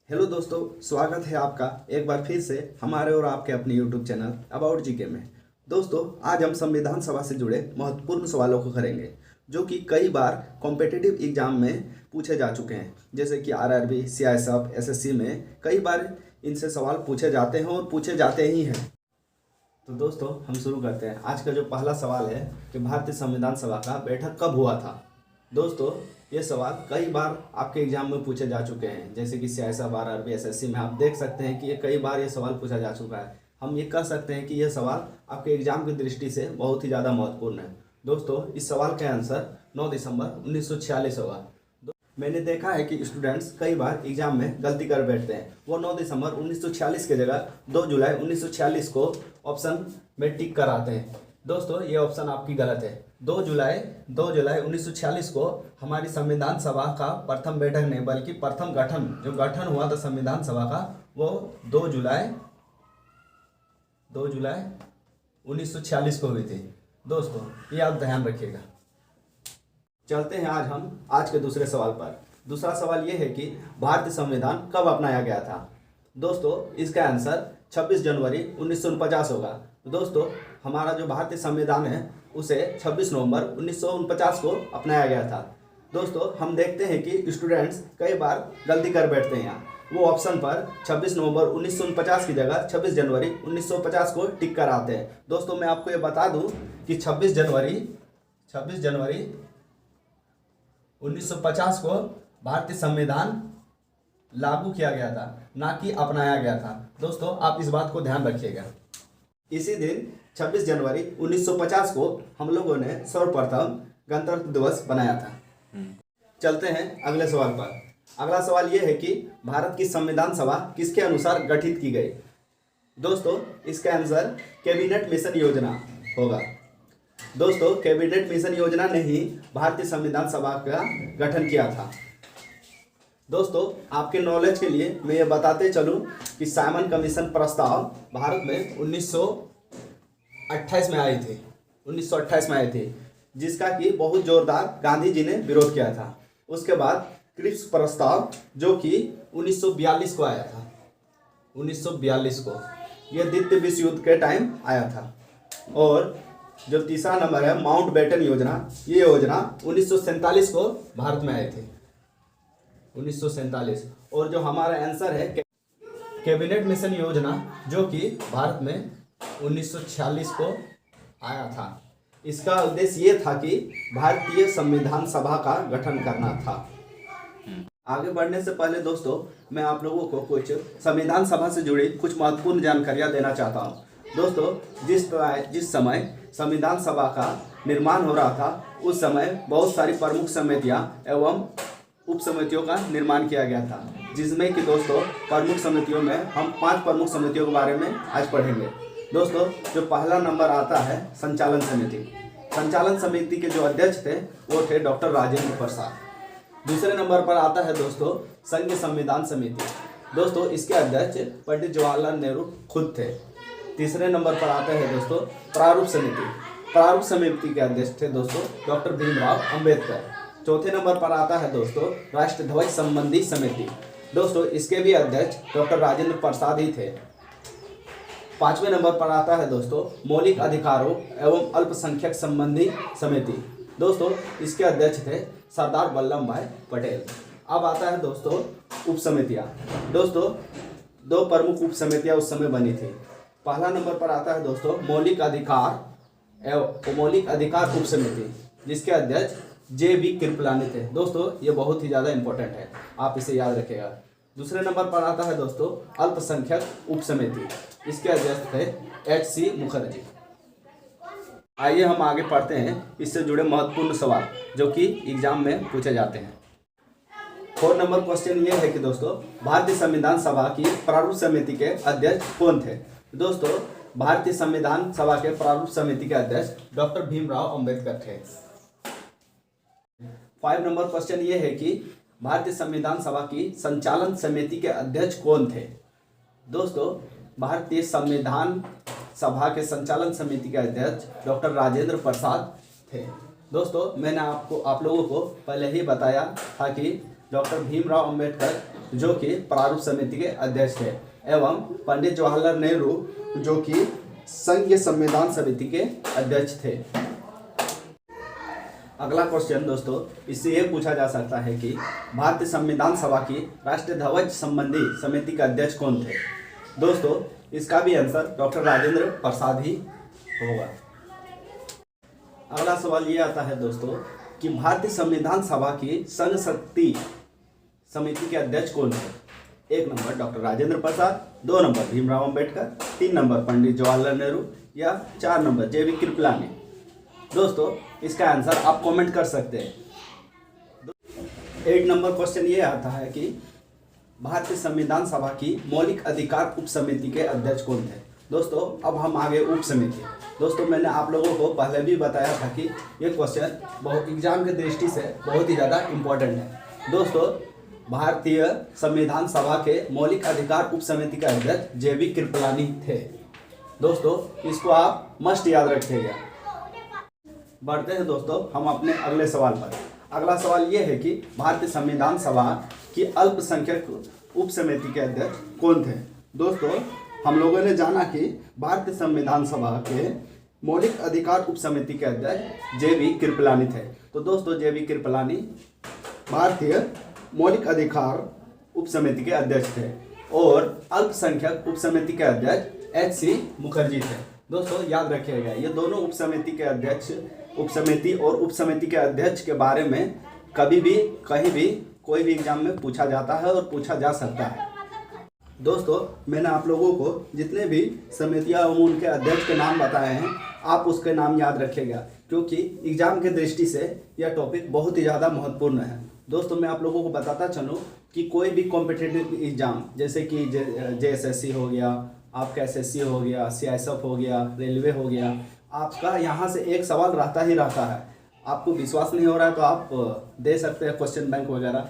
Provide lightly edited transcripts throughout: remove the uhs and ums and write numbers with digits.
Hello दोस्तों, स्वागत है आपका एक बार फिर से हमारे और आपके अपने यूट्यूब चैनल अबाउट जीके में। दोस्तों, आज हम संविधान सभा से जुड़े महत्वपूर्ण सवालों को करेंगे जो कि कई बार कॉम्पिटिटिव एग्जाम में पूछे जा चुके हैं, जैसे कि आरआरबी, सीआईएसएफ, एसएससी में कई बार इनसे सवाल पूछे जाते हैं और पूछे जाते ही हैं। तो दोस्तों, हम शुरू करते हैं। आज का जो पहला सवाल है कि भारतीय संविधान सभा का बैठक कब हुआ था। दोस्तों, ये सवाल कई बार आपके एग्जाम में पूछे जा चुके हैं, जैसे कि सीआईएसएफ, आरआरबी, एसएससी में आप देख सकते हैं कि ये कई बार ये सवाल पूछा जा चुका है। हम ये कह सकते हैं कि यह सवाल आपके एग्जाम की दृष्टि से बहुत ही ज़्यादा महत्वपूर्ण है। दोस्तों, इस सवाल का आंसर 9 दिसंबर 1946 होगा। मैंने देखा है कि स्टूडेंट्स कई बार एग्जाम में गलती कर बैठते हैं। वो 9 दिसंबर 1946 की जगह 2 जुलाई 1946 को ऑप्शन में टिक कराते हैं। दोस्तों, ये ऑप्शन आपकी गलत है। 2 जुलाई 1946 को हमारी संविधान सभा का प्रथम बैठक नहीं बल्कि प्रथम गठन हुआ था संविधान सभा का, वो 2 जुलाई 1946 को हुई थी। दोस्तों, ये आप ध्यान रखिएगा। चलते हैं आज के दूसरे सवाल पर। दूसरा सवाल ये है कि भारतीय संविधान कब अपनाया गया था। दोस्तों, इसका आंसर 26 जनवरी 1949 होगा। दोस्तों, हमारा जो भारतीय संविधान है उसे 26 नवंबर 1949 को अपनाया गया था। दोस्तों, हम देखते हैं कि स्टूडेंट्स कई बार गलती कर बैठते हैं यहाँ। वो ऑप्शन पर 26 नवंबर 1949 की जगह 26 जनवरी 1950 को टिक कर आते हैं। दोस्तों, मैं आपको ये बता दूं कि 26 जनवरी 1950 को भारतीय संविधान लागू किया गया था, ना कि अपनाया गया था। दोस्तों, आप इस बात को ध्यान रखिएगा। इसी दिन 26 जनवरी 1950 को हम लोगों ने सर्वप्रथम गणतंत्र दिवस बनाया था। चलते हैं अगले सवाल पर। अगला सवाल यह है कि भारत की संविधान सभा किसके अनुसार गठित की गई। दोस्तों, इसका आंसर कैबिनेट मिशन योजना होगा। दोस्तों, कैबिनेट मिशन योजना ने ही भारतीय संविधान सभा का गठन किया था। दोस्तों, आपके नॉलेज के लिए मैं ये बताते चलूं कि साइमन कमीशन प्रस्ताव भारत में 1928 में आई थी, जिसका कि बहुत जोरदार गांधी जी ने विरोध किया था। उसके बाद क्रिप्स प्रस्ताव जो कि 1942 को आया था। 1942 को यह द्वितीय विश्व युद्ध के टाइम आया था। और जो तीसरा नंबर है माउंटबेटन योजना, ये योजना 1947 को भारत में आई थी। 1947। और जो हमारा आंसर है कैबिनेट मिशन योजना, जो कि भारत में 1946 को आया था। इसका उद्देश्य ये था कि भारतीय संविधान सभा का गठन करना था। आगे बढ़ने से पहले दोस्तों, मैं आप लोगों को कुछ संविधान सभा से जुड़ी कुछ महत्वपूर्ण जानकारियां देना चाहता हूं। दोस्तों, जिस समय संविधान सभा का निर्माण हो रहा था, उस समय बहुत सारी प्रमुख समितियां एवं उप समितियों का निर्माण किया गया था, जिसमें कि दोस्तों प्रमुख समितियों में हम 5 प्रमुख समितियों के बारे में आज पढ़ेंगे। दोस्तों, जो पहला नंबर आता है संचालन समिति। संचालन समिति के जो अध्यक्ष थे वो थे डॉक्टर राजेंद्र प्रसाद। दूसरे नंबर पर आता है दोस्तों संघ संविधान समिति। दोस्तों, इसके अध्यक्ष पंडित जवाहरलाल नेहरू खुद थे। तीसरे नंबर पर आता है दोस्तों प्रारूप समिति। प्रारूप समिति के अध्यक्ष थे दोस्तों डॉक्टर भीमराव अंबेडकर। चौथे नंबर पर आता है दोस्तों राष्ट्र ध्वज संबंधी समिति। दोस्तों, इसके भी अध्यक्ष डॉक्टर राजेंद्र प्रसाद ही थे। 5वें नंबर पर आता है दोस्तों मौलिक अधिकारों एवं अल्पसंख्यक संबंधी समिति। दोस्तों, इसके अध्यक्ष थे सरदार वल्लभ भाई पटेल। अब आता है दोस्तों उप समितियाँ। दोस्तों, 2 प्रमुख उप समितियाँ उस समय बनी थी। पहला नंबर पर आता है दोस्तों मौलिक अधिकार उप समिति, जिसके अध्यक्ष जे.बी. कृपलानी थे। दोस्तों, ये बहुत ही ज़्यादा इंपॉर्टेंट है, आप इसे याद रखिएगा। दूसरे नंबर पर आता है दोस्तों अल्पसंख्यक उप समिति, इसके अध्यक्ष थे H.C. मुखर्जी। आइए हम आगे पढ़ते हैं इससे जुड़े महत्वपूर्ण सवाल जो कि एग्जाम में पूछे जाते हैं। 4 नंबर क्वेश्चन ये है कि दोस्तों भारतीय संविधान सभा की प्रारूप समिति के अध्यक्ष कौन थे। दोस्तों, भारतीय संविधान सभा के प्रारूप समिति के अध्यक्ष डॉक्टर भीमराव अंबेडकर थे। 5 नंबर क्वेश्चन ये है कि भारतीय संविधान सभा की संचालन समिति के अध्यक्ष कौन थे। दोस्तों, भारतीय संविधान सभा के संचालन समिति के अध्यक्ष डॉक्टर राजेंद्र प्रसाद थे। दोस्तों, मैंने आप लोगों को पहले ही बताया था कि डॉक्टर भीमराव अंबेडकर जो कि प्रारूप समिति के अध्यक्ष थे, एवं पंडित जवाहरलाल नेहरू जो कि संघीय संविधान समिति के अध्यक्ष थे। अगला क्वेश्चन दोस्तों, इससे ये पूछा जा सकता है कि भारतीय संविधान सभा की राष्ट्रीय ध्वज संबंधी समिति के अध्यक्ष कौन थे। दोस्तों इसका भी आंसर डॉक्टर राजेंद्र प्रसाद ही होगा। अगला सवाल ये आता है दोस्तों कि भारतीय संविधान सभा की संघ शक्ति समिति के अध्यक्ष कौन थे। 1 number doctor Rajendra Prasad, 2 number Bhimrao Ambedkar, 3 number Pandit Jawaharlal Nehru या 4 नंबर जे.बी. कृपलानी। दोस्तों इसका आंसर आप कमेंट कर सकते हैं। 8 नंबर क्वेश्चन ये आता है कि भारतीय संविधान सभा की मौलिक अधिकार उप समिति के अध्यक्ष कौन थे। दोस्तों अब हम आगे उप समिति। दोस्तों मैंने आप लोगों को पहले भी बताया था कि ये क्वेश्चन बहुत एग्जाम की दृष्टि से बहुत ही ज़्यादा इम्पोर्टेंट है। दोस्तों भारतीय संविधान सभा के मौलिक अधिकार उप समिति के अध्यक्ष जे.बी. कृपलानी थे। दोस्तों इसको आप मस्ट याद रखिएगा। बढ़ते हैं दोस्तों हम अपने अगले सवाल पर। अगला सवाल ये है कि भारतीय संविधान सभा की अल्पसंख्यक उप समिति के अध्यक्ष कौन थे। दोस्तों हम लोगों ने जाना कि भारतीय संविधान सभा के मौलिक अधिकार उप समिति के अध्यक्ष जे.बी. कृपलानी थे। तो दोस्तों जे.बी. कृपलानी भारतीय मौलिक अधिकार उप समिति के अध्यक्ष थे और अल्पसंख्यक उप समिति के अध्यक्ष H.C. मुखर्जी थे। दोस्तों याद रखिएगा ये दोनों उप समिति के अध्यक्ष, उप समिति और उप समिति के अध्यक्ष के बारे में कभी भी कहीं भी कोई भी एग्जाम में पूछा जाता है और पूछा जा सकता है। दोस्तों मैंने आप लोगों को जितने भी समितियां और उनके अध्यक्ष के नाम बताए हैं आप उसके नाम याद रखिएगा, क्योंकि एग्जाम के दृष्टि से यह टॉपिक बहुत ही ज़्यादा महत्वपूर्ण है। दोस्तों मैं आप लोगों को बताता चलूँ कि कोई भी कॉम्पिटिटिव एग्जाम जैसे कि JSSC हो गया, आपका SSC हो गया, CISF हो गया, रेलवे हो गया, आपका यहाँ से एक सवाल रहता ही रहता है। आपको विश्वास नहीं हो रहा है तो आप दे सकते हैं क्वेश्चन बैंक वगैरह।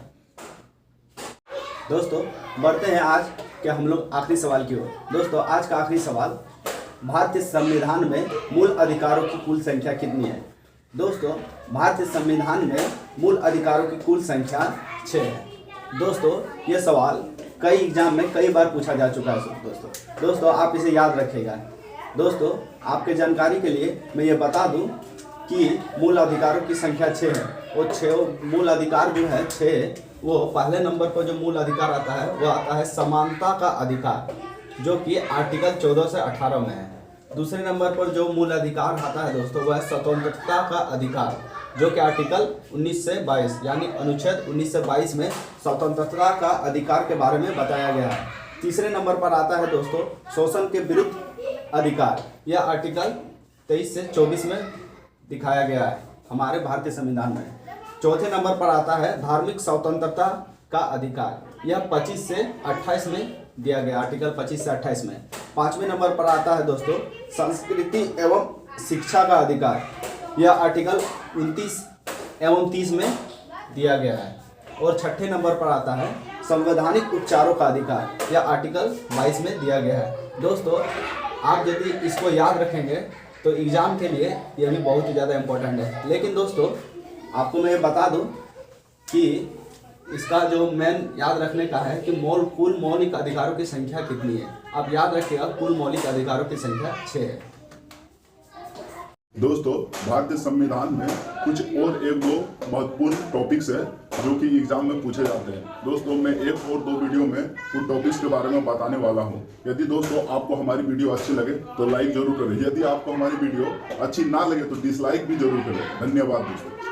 दोस्तों बढ़ते हैं आज के हम लोग आखिरी सवाल की ओर। दोस्तों आज का आखिरी सवाल, भारतीय संविधान में मूल अधिकारों की कुल संख्या कितनी है। दोस्तों भारतीय संविधान में मूल अधिकारों की कुल संख्या 6 है। दोस्तों ये सवाल कई एग्जाम में कई बार पूछा जा चुका है। दोस्तों आप इसे याद रखिएगा। दोस्तों आपके जानकारी के लिए मैं ये बता दूं कि मूल अधिकारों की संख्या 6 है और 6 मूल अधिकार जो है 6, वो पहले नंबर पर जो मूल अधिकार आता है वो आता है समानता का अधिकार, जो कि आर्टिकल 14 से 18 में है। दूसरे नंबर पर जो मूल अधिकार आता है दोस्तों वह है स्वतंत्रता का अधिकार, जो कि आर्टिकल 19 से 22 यानी अनुच्छेद 19 से 22 में स्वतंत्रता का अधिकार के बारे में बताया गया है। तीसरे नंबर पर आता है दोस्तों शोषण के विरुद्ध अधिकार, यह आर्टिकल 23 से 24 में दिखाया गया है हमारे भारतीय संविधान में। चौथे नंबर पर आता है धार्मिक स्वतंत्रता का अधिकार, यह 25 से 28 में दिया गया, आर्टिकल 25 से 28 में। पाँचवें नंबर पर आता है दोस्तों संस्कृति एवं शिक्षा का अधिकार, यह आर्टिकल 29 एवं 30 में दिया गया है। और छठे नंबर पर आता है संवैधानिक उपचारों का अधिकार, यह आर्टिकल 22 में दिया गया है। दोस्तों आप यदि इसको याद रखेंगे तो एग्ज़ाम के लिए यह भी बहुत ही ज़्यादा इम्पोर्टेंट है। लेकिन दोस्तों आपको मैं बता दूं कि इसका जो मेन याद रखने का है कि कुल मौलिक अधिकारों की संख्या कितनी है। आप याद रखिएगा कुल मौलिक अधिकारों की संख्या 6 है। दोस्तों भारतीय संविधान में कुछ और 1-2 महत्वपूर्ण टॉपिक्स है जो कि एग्जाम में पूछे जाते हैं। दोस्तों मैं 1 और 2 वीडियो में उन टॉपिक्स के बारे में बताने वाला हूं। यदि दोस्तों आपको हमारी वीडियो अच्छी लगे तो लाइक जरूर करें, यदि आपको हमारी वीडियो अच्छी ना लगे तो डिसलाइक भी जरूर करें। धन्यवाद दोस्तों।